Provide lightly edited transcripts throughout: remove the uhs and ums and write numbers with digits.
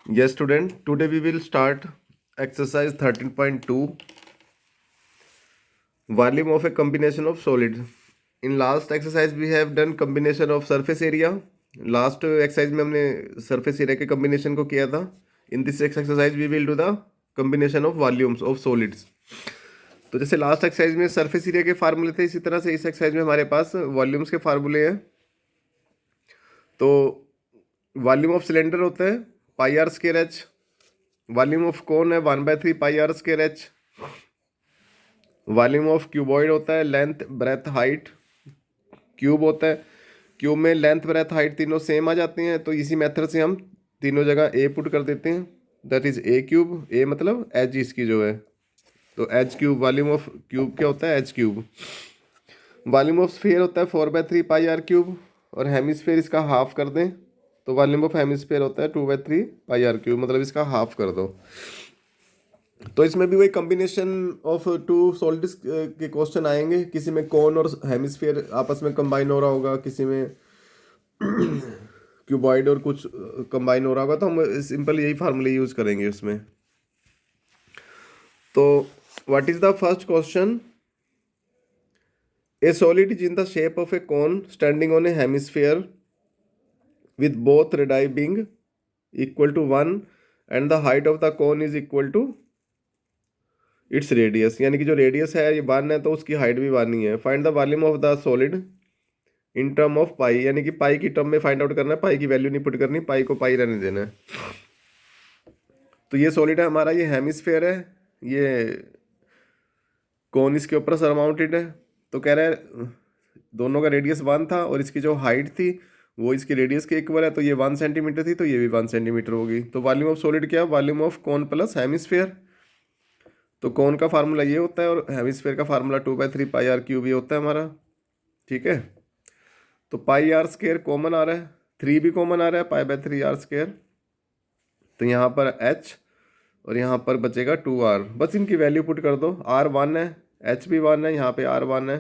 Yes, student. Today we will start exercise 13.2, volume of a combination of solids. In last exercise we have done combination of surface area. Last exercise में हमने surface area के combination को किया था. In this exercise we will do the combination of volumes of solids. तो जैसे last exercise में surface area के फार्मूले थे, इसी तरह से इस एक्सरसाइज में हमारे पास वॉल्यूम्स के फार्मूले हैं. तो वॉल्यूम ऑफ सिलेंडर होता है pi are square H. Volume of cone है 1/3 pi are square H. Volume of cuboid होता है लेंथ ब्रेथ हाइट. क्यूब होता है, क्यूब में लेंथ ब्रेथ हाइट तीनों सेम आ जाती हैं, तो इसी मेथड से हम तीनों जगह ए पुट कर देते हैं. That is A cube. A मतलब एच इसकी जो है, तो H cube. Volume of cube क्या होता है? H cube. Volume of sphere होता है 4/3 पाई आर क्यूब, और हेमिस्फीयर इसका हाफ कर दें तो वॉल्यूम ऑफ हेमिस्फीयर होता है 2/3 पाई आर क्यूब, मतलब इसका हाफ कर दो. तो इसमें भी वही कॉम्बिनेशन ऑफ टू सॉलिड्स के क्वेश्चन आएंगे. किसी में कोन और हेमिस्फीयर आपस में कंबाइन हो रहा होगा, किसी में क्यूबॉइड और कुछ कंबाइन हो रहा होगा, तो हम सिंपल यही फार्मूले यूज करेंगे उसमें. तो what is the first question? A solid is in the shape of a cone standing on a hemisphere with both radii being equal to 1 and the height of the cone is equal to its radius. यानी कि जो radius है ये 1 है तो उसकी height भी 1 ही है. Find the volume of the solid in term of pi, यानी कि पाई की टर्म में फाइंड आउट करना है. पाई की वैल्यू नहीं पुट करनी, पाई को पाई रहने देना है. तो ये सॉलिड है हमारा, ये हेमिस्फेयर है, ये कौन इसके ऊपर सरमाउंटेड है. तो कह रहा है दोनों का रेडियस 1 था और इसकी जो हाइट थी वो इसकी रेडियस के इक्वल है, तो ये 1 सेंटीमीटर थी, तो ये भी 1 सेंटीमीटर होगी. तो वॉल्यूम ऑफ सॉलिड क्या है? वॉल्यूम ऑफ कौन प्लस हेमिस्फेयर. तो कौन का फार्मूला ये होता है और हेमिस्फेयर का फार्मूला 2/3 पाई आर क्यूब ये होता है हमारा. ठीक है. तो पाई आर स्क्वायर कॉमन आ रहा है, 3 भी कॉमन आ रहा है, पाई/3 आर स्क्वायर. तो यहाँ पर एच और यहाँ पर बचेगा 2r. बस इनकी वैल्यू पुट कर दो. r 1 है, h भी 1 है, यहाँ पे r 1 है,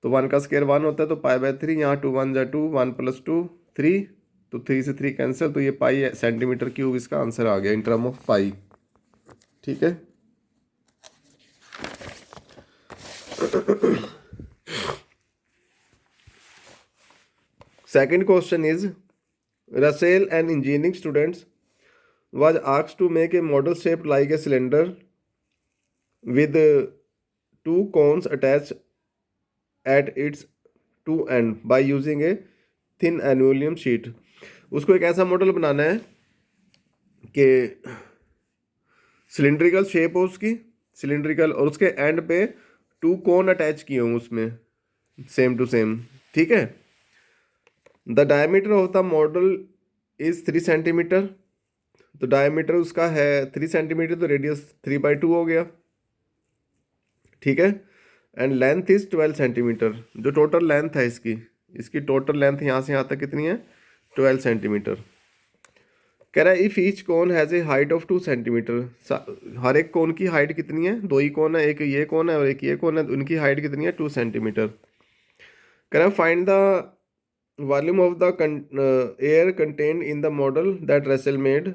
तो 1 का स्क्वायर 1 होता है, तो पाई/3. यहाँ 2 1 जा 2, 1 + 2 3, तो 3 से 3 कैंसिल, तो ये पाई सेंटीमीटर क्यूब इसका आंसर आ गया इन टर्म ऑफ पाई. ठीक है. Second question is Russell and engineering students was asked to make a model shaped like a cylinder with two cones attached at its two end by using a thin aluminum sheet. उसको एक ऐसा model बनाना है कि cylindrical shape हो उसकी, cylindrical, और उसके and पे 2 कोन अटैच किए हों उसमें सेम टू सेम. ठीक है. The diameter of the model is 3 centimetre. तो डायमीटर उसका है 3 सेंटीमीटर, तो रेडियस 3/2 हो गया. ठीक है. And length is 12 centimetre. जो टोटल लेंथ है इसकी टोटल लेंथ यहाँ से यहाँ तक कितनी है? 12 सेंटीमीटर. कह रहा है if each cone has a height of 2 centimetre. हर एक कोन की हाइट कितनी है? 2 ही कोन है, एक ये कोन है और एक ये कोन है, उनकी हाइट कितनी है? 2 सेंटीमीटर. कह रहा है find the volume of the air contained in the model that Russell made.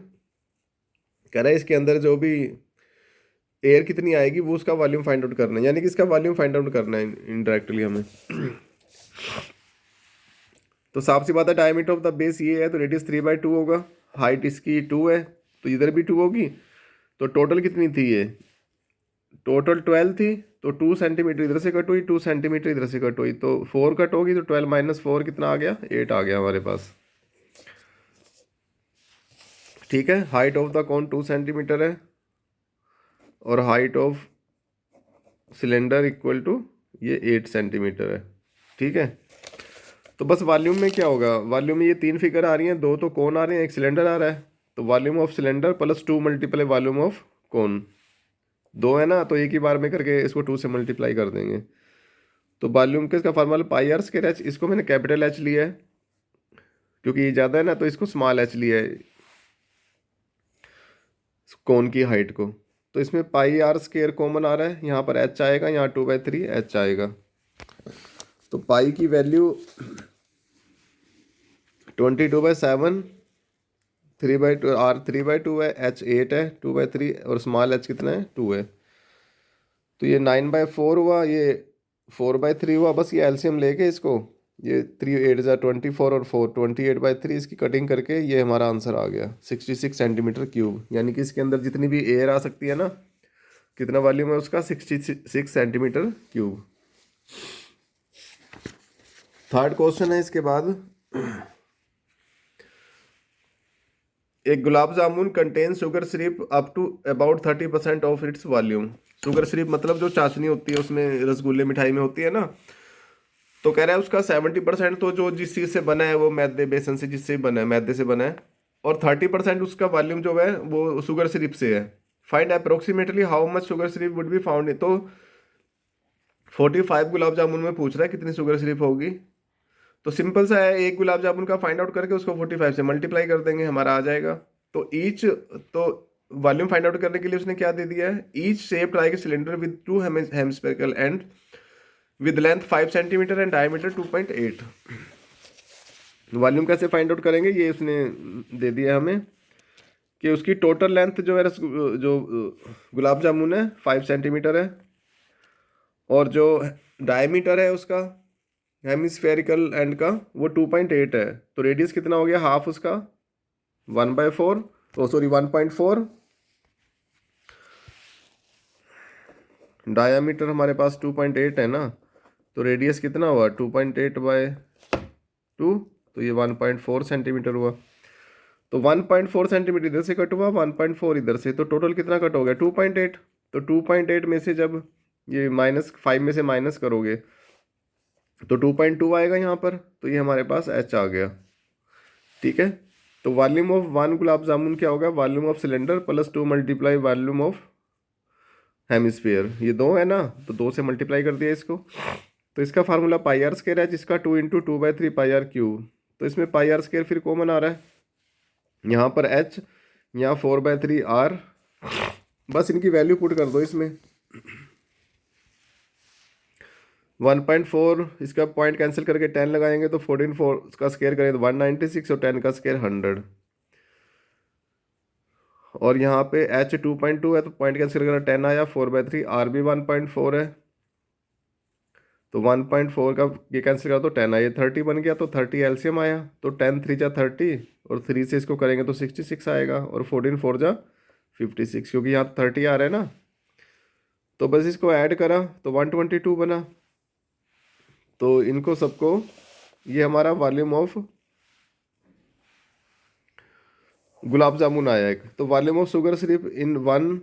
कह रहा है इसके अंदर जो भी एयर कितनी आएगी वो उसका वॉल्यूम फाइंड आउट करना है, यानी कि इसका वॉल्यूम फाइंड आउट करना है इनडायरेक्टली हमें. तो साफ सी बात है, डायमीटर ऑफ द बेस ये है तो रेडियस 3/2 होगा, हाइट इसकी 2 है तो इधर भी 2 होगी. तो टोटल कितनी थी ये? टोटल 12 थी, तो 2 सेंटीमीटर इधर से कट हुई, 2 सेंटीमीटर इधर से कट हुई, तो 4 कट होगी, तो 12 - 4 कितना आ गया? 8 आ गया हमारे पास. ठीक है. हाइट ऑफ द कौन 2 सेंटीमीटर है और height of cylinder equal to ये 8 सेंटीमीटर है. ठीक है. तो बस वॉल्यूम में क्या होगा? वॉल्यूम में ये 3 फिगर आ रही हैं, 2 तो कौन आ रहे हैं, एक सिलेंडर आ रहा है, तो volume of cylinder plus 2 multiply volume of कौन. 2 है ना, तो एक ही बार में करके इसको 2 से मल्टीप्लाई कर देंगे. तो वॉल्यूम का इसका formula pi are square h. इसको मैंने कैपिटल एच लिया है क्योंकि ये ज़्यादा है ना, तो इसको स्मॉल एच लिया है कौन की हाइट को. तो इसमें पाई आर स्क्वायर कॉमन आ रहा है, यहाँ पर एच आएगा, यहाँ 2/3 एच आएगा. तो पाई की वैल्यू 22/7 3/2, R 3/2 है, H 8 है, 2/3, और स्मॉल h कितना है, 2 है। तो ये 9/4 हुआ, ये 4/3 हुआ। बस ये एलसीएम लेके इसको, ये 3 8 × 24 और 4 28/3, इसकी कटिंग करके ये हमारा आंसर आ गया 66 सेंटीमीटर क्यूब। यानी कि इसके अंदर जितनी भी एयर आ सकती है ना, कितना वॉल्यूम है उसका, 66 सेंटीमीटर क्यूब। थर्ड क्वेश्चन है इसके बाद, एक gulab jamun contain sugar syrup up to about 30% of its volume. Sugar syrup मतलब जो चाशनी होती है उसमें, रसगुल्ले मिठाई में होती है ना। तो कह रहा है उसका 70% तो जो जिस चीज़ से बना है वो मैदे, बेसन से जिससे बना है, मैदे से बना है, और 30% उसका वॉल्यूम जो है वो शुगर सिरप से है। Find approximately how much sugar syrup would be found. तो 45 गुलाब जामुन में पूछ रहा है कितनी शुगर सिरप होगी। तो सिंपल सा है, एक गुलाब जामुन का फाइंड आउट करके उसको 45 से मल्टीप्लाई कर देंगे, हमारा आ जाएगा। तो ईच, तो वॉल्यूम फाइंड आउट करने के लिए उसने क्या दे दिया है, each shaped like a cylinder with 2 hemispherical and with length 5 centimetre and diameter 2.8। Volume कैसे फाइंड आउट करेंगे, ये उसने दे दिया हमें कि उसकी टोटल लेंथ जो है जो गुलाब जामुन है 5 सेंटीमीटर है, और जो डायमीटर है उसका हेमिस्फेरिकल एंड का वो 2.8 है। तो रेडियस कितना हो गया, हाफ उसका 1/4, ओ सॉरी 1.4। डायामीटर हमारे पास 2.8 है ना, तो रेडियस कितना हुआ 2.8/2, तो ये 1.4 सेंटीमीटर हुआ। तो 1.4 सेंटीमीटर इधर से कट हुआ, 1.4 इधर से, तो टोटल कितना कट हो गया 2.8। तो 2.8 में से जब ये -5 में से माइनस करोगे तो 2.2 आएगा यहाँ पर, तो ये हमारे पास h आ गया। ठीक है, तो वॉल्यूम ऑफ 1 गुलाब जामुन क्या होगा, volume of cylinder plus 2 multiply volume of hemisphere. ये 2 है ना, तो 2 से मल्टीप्लाई कर दिया इसको। तो इसका फार्मूला πr² है, जिसका 2 × 2/3 πr³। तो इसमें πr² फिर कॉमन आ रहा है, यहाँ पर h, यहाँ 4/3 r। बस इनकी वैल्यू पुट कर दो इसमें। 1.4 इसका पॉइंट कैंसिल करके 10 लगाएंगे तो 14/4 का स्क्वायर करें तो 196, और 10 का स्क्वायर 100। और यहाँ पे h 2.2 है तो पॉइंट कैंसिल करें 10 आया, 4/3, r भी 1.4 है तो 1.4 का ये कैंसिल करा तो 10 आया, 30 बन गया, तो 30 एलसीएम आया, तो 10 3 जा 30, और 3 से इसको करेंगे तो 66 आएगा, और 14 4 जा 56, क्योंकि यहाँ 30 आ रहा है ना। तो बस इसको ऐड करा तो 122 बना। तो इनको सबको, ये हमारा वॉल्यूम ऑफ गुलाब जामुन आया एक। तो वॉल्यूम ऑफ शुगर सिर्फ इन 1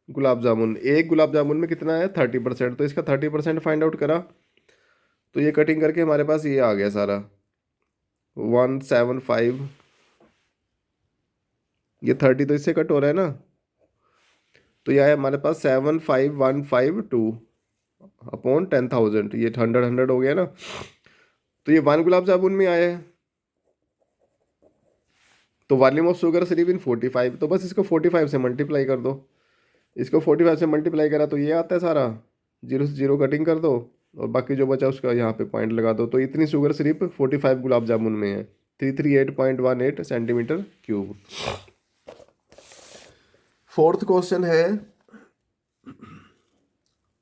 गुलाब जामुन, एक गुलाब जामुन में कितना है 30%, तो इसका 30% फाइंड आउट करा। तो ये कटिंग करके हमारे पास ये आ गया सारा 175, ये 30 तो इससे कट हो रहा है ना, तो यह है हमारे पास 75152/10,000, ये 100 हो गया ना। तो ये 1 गुलाब जामुन में आया है। तो वॉल्यूम ऑफ शुगर सिर्फ इन 45, तो बस इसको 45 से मल्टीप्लाई कर दो। इसको 45 से मल्टीप्लाई करा तो ये आता है सारा, 0 से 0 कटिंग कर दो, और बाकी जो बचा उसका यहाँ पे पॉइंट लगा दो। तो इतनी शुगर सिर्फ 45 गुलाब जामुन में है, 338.18 सेंटीमीटर क्यूब। फोर्थ क्वेश्चन है,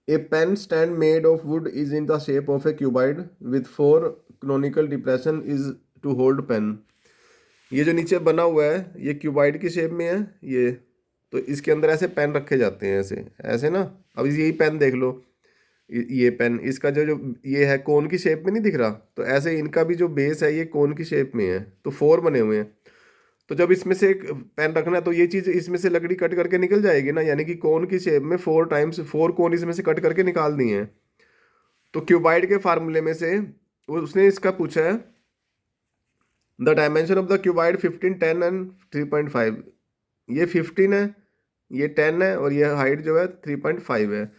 a pen stand made of wood is in the shape of a cuboid with 4 conical depression is to hold pen. ये जो नीचे बना हुआ है ये क्यूबाइड की शेप में है ये, तो इसके अंदर ऐसे पेन रखे जाते हैं, ऐसे ऐसे ना। अब यही पेन देख लो, ये पेन, इसका जो जो ये है कोन की शेप में नहीं दिख रहा, तो ऐसे इनका भी जो बेस है ये कोन की शेप में है, तो 4 बने हुए हैं। तो जब इसमें से एक पेन रखना है तो ये चीज़ इसमें से लकड़ी कट करके निकल जाएगी ना, यानी कि कोन की शेप में 4 टाइम्स 4 कोन इसमें से कट करके निकाल दिए हैं। तो क्यूबाइड के फार्मूले में से उसने इसका पूछा है, the dimension of the cuboid 15, 10 and 3.5। ये 15 है, ये 10 है, और ये हाइट जो है 3.5 है।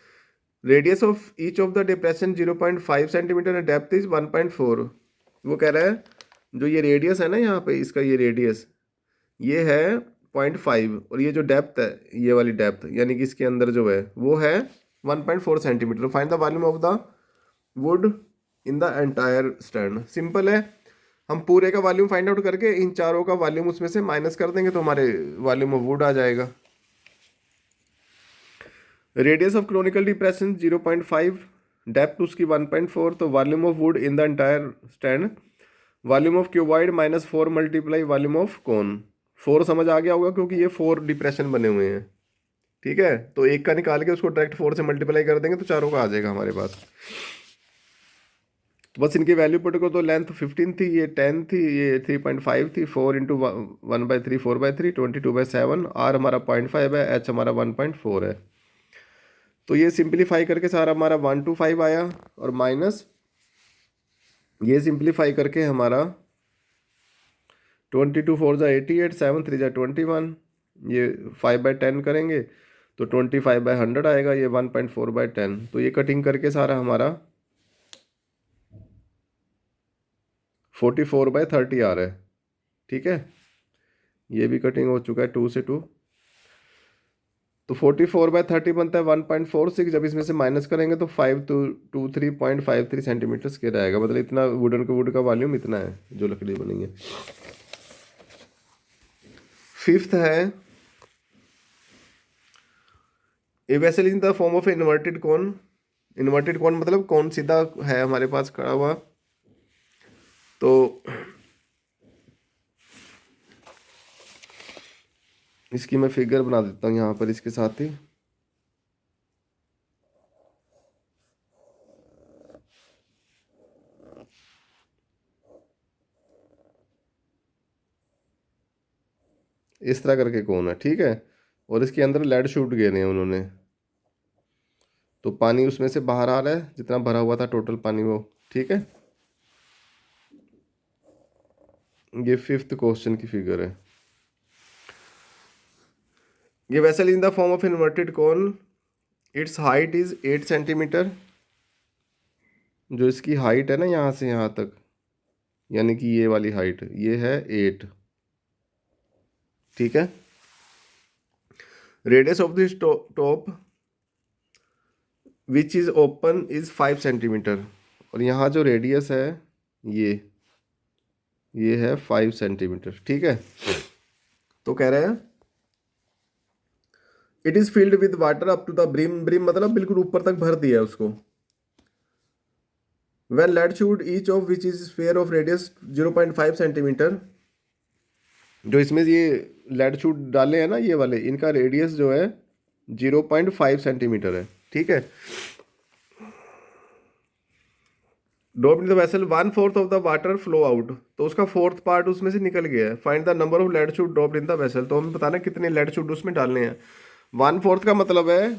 Radius of each of the depression 0.5 centimetre and depth is 1.4। वो कह रहा है जो ये रेडियस है ना यहाँ पे, इसका ये रेडियस ये है 0.5, और ये जो डेप्थ है ये वाली डेप्थ, यानी कि इसके अंदर जो है वो है 1.4 centimetre. Find the volume of the would in the entire stand. Simple है, हम पूरे का वॉल्यूम फाइंड आउट करके इन चारों का वॉल्यूम उसमें से माइनस कर देंगे तो हमारे वॉल्यूम ऑफ वुड आ जाएगा। Radius of chronicle depression 0.5, depth उसकी 1.4, तो volume of would in the entire stand, volume of cuboid -4 multiply volume of कोन। 4 समझ आ गया होगा क्योंकि ये 4 डिप्रेशन बने हुए हैं, ठीक है। तो एक का निकाल के उसको डायरेक्ट 4 से मल्टीप्लाई कर देंगे तो चारों का आ जाएगा हमारे पास। तो बस इनकी वैल्यू पुट करो, तो लेंथ 15 थी, ये 10 थी, ये 3.5 थी, 4 इंटू 1/3 4/3 22/7, आर हमारा 0.5 है, एच हमारा 1.4 है। तो ये सिंप्लीफाई करके सारा हमारा 125 आया, और माइनस ये सिंप्लीफाई करके हमारा 22 4 ज़ा 88, 7 3 ज़ा 21, ये 5/10 करेंगे तो 25/100 आएगा, ये 1.4/10। तो ये कटिंग करके सारा हमारा 44/30 आ रहा है, ठीक है। ये भी कटिंग हो चुका है 2 से 2, तो 44/30 बनता है 1.46। जब इसमें से माइनस करेंगे तो 523.53 सेंटीमीटर स्क्वायर आएगा, मतलब इतना वुड का वॉल्यूम इतना है जो लकड़ी बनेंगे। फिफ्थ है, a vessel in the form of inverted cone. Inverted कोन मतलब कोन सीधा है हमारे पास खड़ा हुआ, तो इसकी मैं फिगर बना देता हूँ यहाँ पर इसके साथ ही। इस तरह करके कोन है, ठीक है, और इसके अंदर लेड शूट गिरे हैं उन्होंने, तो पानी उसमें से बाहर आ रहा है जितना भरा हुआ था टोटल पानी वो, ठीक है। ये फिफ्थ क्वेश्चन की फिगर है। ये vessel in the form of inverted cone, it's height is 8 centimetre. जो इसकी हाइट है ना यहाँ से यहाँ तक, यानी कि ये वाली हाइट ये है 8, ठीक है। Radius of this top which is open is 5 centimetre, और यहाँ जो रेडियस है ये है 5 सेंटीमीटर, ठीक है। तो कह रहे हैं it is filled with water up to the brim. Brim मतलब बिल्कुल ऊपर तक भर दिया है उसको। When lead shot each of which is sphere of radius 0.5 centimetre, जो इसमें ये लेड शूट डाले हैं ना ये वाले, इनका रेडियस जो है 0.5 सेंटीमीटर है, ठीक है। Drop in the vessel 1/4 of the water flow out, तो उसका 4th पार्ट उसमें से निकल गया है। Find the number of lead shot drop in the vessel, तो हमें बताना कितने लेड शूट उसमें डालने हैं। 1/4 का मतलब है